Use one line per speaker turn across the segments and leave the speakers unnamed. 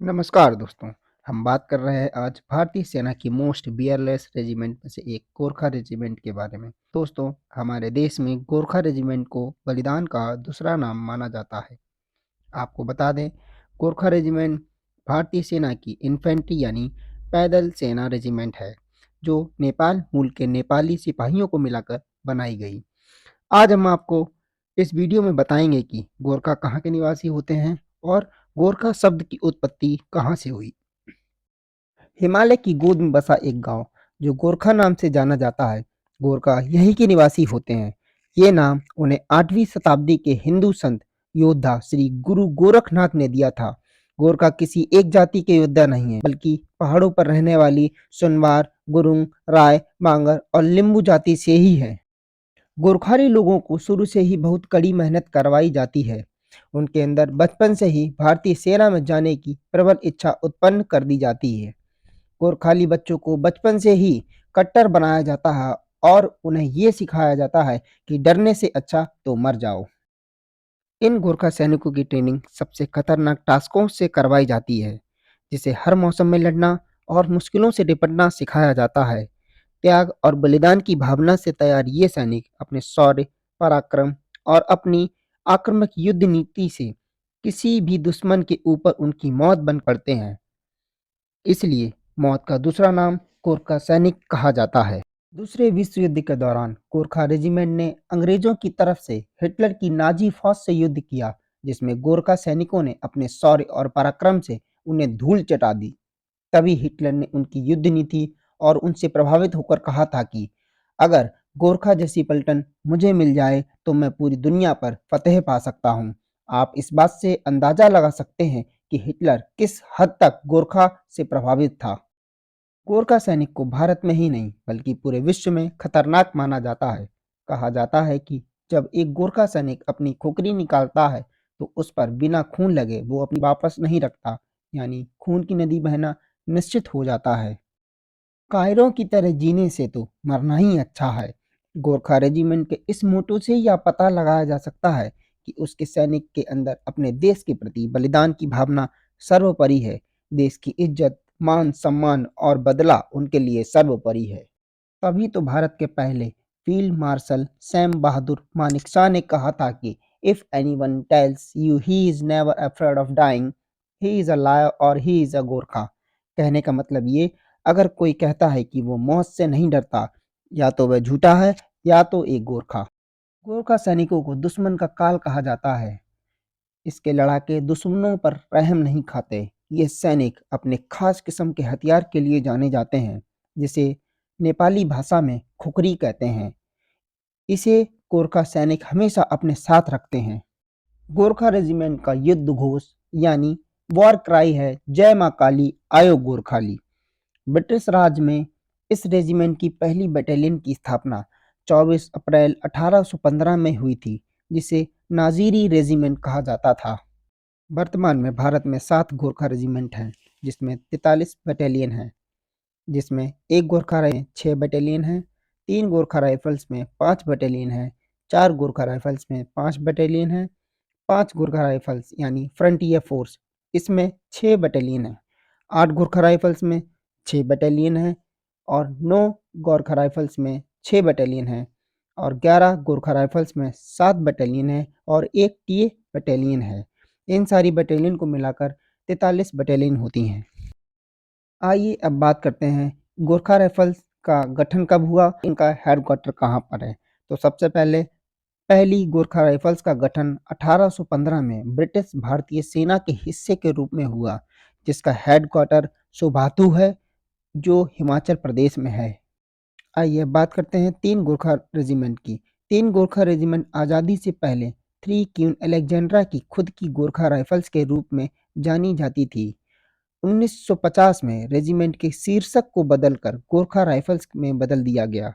नमस्कार दोस्तों। हम बात कर रहे हैं आज भारतीय सेना की मोस्ट बियरलेस रेजिमेंट में से एक गोरखा रेजिमेंट के बारे में। दोस्तों, हमारे देश में गोरखा रेजिमेंट को बलिदान का दूसरा नाम माना जाता है। आपको बता दें, गोरखा रेजिमेंट भारतीय सेना की इन्फेंट्री यानी पैदल सेना रेजिमेंट है, जो नेपाल मूल के नेपाली सिपाहियों को मिलाकर बनाई गई। आज हम आपको इस वीडियो में बताएंगे कि गोरखा कहाँ के निवासी होते हैं और गोरखा शब्द की उत्पत्ति कहाँ से हुई। हिमालय की गोद में बसा एक गांव जो गोरखा नाम से जाना जाता है, गोरखा यहीं के निवासी होते हैं। ये नाम उन्हें 8वीं शताब्दी के हिंदू संत योद्धा श्री गुरु गोरखनाथ ने दिया था। गोरखा किसी एक जाति के योद्धा नहीं है, बल्कि पहाड़ों पर रहने वाली सुनवार, गुरुंग, राय, मांगर और लिंबू जाति से ही है। गोरखाली लोगों को शुरू से ही बहुत कड़ी मेहनत करवाई जाती है। उनके अंदर बचपन से ही भारतीय सेना में जाने की प्रबल इच्छा उत्पन्न कर दी जाती है। गोरखाली बच्चों को बचपन से ही कट्टर बनाया जाता है और उन्हें ये सिखाया जाता है कि डरने से अच्छा तो मर जाओ। इन गोरखा सैनिकों की ट्रेनिंग सबसे खतरनाक टास्कों से करवाई जाती है, जिसे हर मौसम में लड़ना और मुश्किलों से निपटना सिखाया जाता है। त्याग और बलिदान की भावना से तैयार ये सैनिक अपने शौर्य, पराक्रम और अपनी आक्रामक युद्ध नीति से किसी भी दुश्मन के ऊपर उनकी मौत बन पड़ते हैं। इसलिए मौत का दूसरा नाम गोरखा सैनिक कहा जाता है। दूसरे विश्व युद्ध के दौरान गोरखा रेजिमेंट ने अंग्रेजों की तरफ से हिटलर की नाजी फौज से युद्ध किया, जिसमें गोरखा सैनिकों ने अपने शौर्य और पराक्रम से उन्हें धूल चटा दी। तभी हिटलर ने उनकी युद्ध नीति और उनसे प्रभावित होकर कहा था कि अगर गोरखा जैसी पलटन मुझे मिल जाए तो मैं पूरी दुनिया पर फतेह पा सकता हूँ। आप इस बात से अंदाजा लगा सकते हैं कि हिटलर किस हद तक गोरखा से प्रभावित था। गोरखा सैनिक को भारत में ही नहीं बल्कि पूरे विश्व में खतरनाक माना जाता है। कहा जाता है कि जब एक गोरखा सैनिक अपनी खोखरी निकालता है तो उस पर बिना खून लगे वो अपनी वापस नहीं रखता, यानी खून की नदी बहना निश्चित हो जाता है। कायरों की तरह जीने से तो मरना ही अच्छा है। गोरखा रेजिमेंट के इस मोटो से यह पता लगाया जा सकता है कि उसके सैनिक के अंदर अपने देश के प्रति बलिदान की भावना सर्वोपरि है। देश की इज्जत, मान सम्मान और बदला उनके लिए सर्वोपरि है। तभी तो भारत के पहले फील्ड मार्शल सैम बहादुर मानेकशॉ ने कहा था कि if anyone tells you he is never afraid of dying, he is a liar और ही इज अ गोरखा। कहने का मतलब ये, अगर कोई कहता है कि वो मौत से नहीं डरता, या तो वह झूठा है या तो एक गोरखा। गोरखा सैनिकों को दुश्मन का काल कहा जाता है। इसके लड़ाके दुश्मनों पर रहम नहीं खाते। ये सैनिक अपने खास किस्म के हथियार के लिए जाने जाते हैं, जिसे नेपाली भाषा में खुखरी कहते हैं। इसे गोरखा सैनिक हमेशा अपने साथ रखते हैं। गोरखा रेजिमेंट का युद्ध घोष यानी वॉर क्राई है, जय मां काली आयो गोरखाली। ब्रिटिश राज में इस रेजिमेंट की पहली बटालियन की स्थापना 24 अप्रैल 1815 में हुई थी, जिसे नाजीरी रेजिमेंट कहा जाता था। वर्तमान में भारत में 7 गोरखा रेजिमेंट हैं, जिसमें 43 बटालियन हैं, जिसमें एक गोरखा 6 बटालियन है, 3 गोरखा राइफल्स में 5 बटालियन है, 4 गोरखा राइफल्स में 5 बटालियन है, 5 गोरखा राइफल्स यानी फ्रंटियर फोर्स, इसमें 6 बटालियन है, 8 गोरखा राइफल्स में 6 बटालियन है और 9 गोरखा राइफल्स में 6 बटालियन है और 11 गोरखा राइफल्स में 7 बटालियन है और एक टीए बटालियन है। इन सारी बटालियन को मिलाकर 43 बटालियन होती हैं। आइए अब बात करते हैं गोरखा राइफल्स का गठन कब हुआ, इनका हेडक्वार्टर कहाँ पर है। तो सबसे पहले पहली गोरखा राइफल्स का गठन 1815 में ब्रिटिश भारतीय सेना के हिस्से के रूप में हुआ, जिसका हेडक्वार्टर सुबाथू है, जो हिमाचल प्रदेश में है। आइए बात करते हैं 3 गोरखा रेजिमेंट की। 3 गोरखा रेजिमेंट आज़ादी से पहले 3 क्वीन अलेक्जेंड्रा की खुद की गोरखा राइफल्स के रूप में जानी जाती थी। 1950 में रेजिमेंट के शीर्षक को बदलकर गोरखा राइफल्स में बदल दिया गया।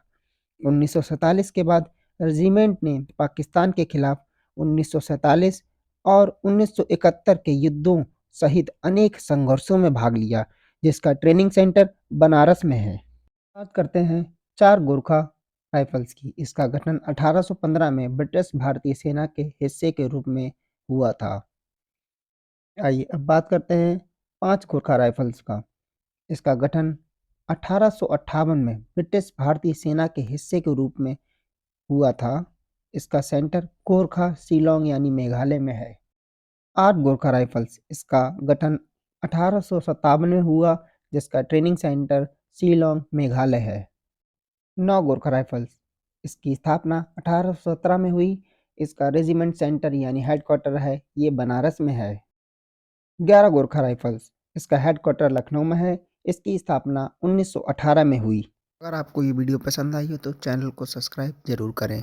1947 के बाद रेजिमेंट ने पाकिस्तान के खिलाफ 1947 और 1971 के युद्धों सहित अनेक संघर्षों में भाग लिया, जिसका ट्रेनिंग सेंटर बनारस में है। बात करते हैं 4 गोरखा राइफल्स की। इसका गठन 1815 में ब्रिटिश भारतीय सेना के हिस्से के रूप में हुआ था। आइए अब बात करते हैं 5 गोरखा राइफल्स का। इसका गठन 1858 में ब्रिटिश भारतीय सेना के हिस्से के रूप में हुआ था। इसका सेंटर गोरखा शिलोंग यानी मेघालय में है। 8 गोरखा राइफल्स, इसका गठन 1857 में हुआ, जिसका ट्रेनिंग सेंटर शिलोंग मेघालय है। 9 गोरखा राइफल्स, इसकी स्थापना 1817 में हुई। इसका रेजिमेंट सेंटर यानी हेडक्वार्टर है, ये बनारस में है। 11 गोरखा राइफल्स, इसका हेडक्वार्टर लखनऊ में है। इसकी स्थापना 1918 में हुई। अगर आपको ये वीडियो पसंद आई हो तो चैनल को सब्सक्राइब जरूर करें।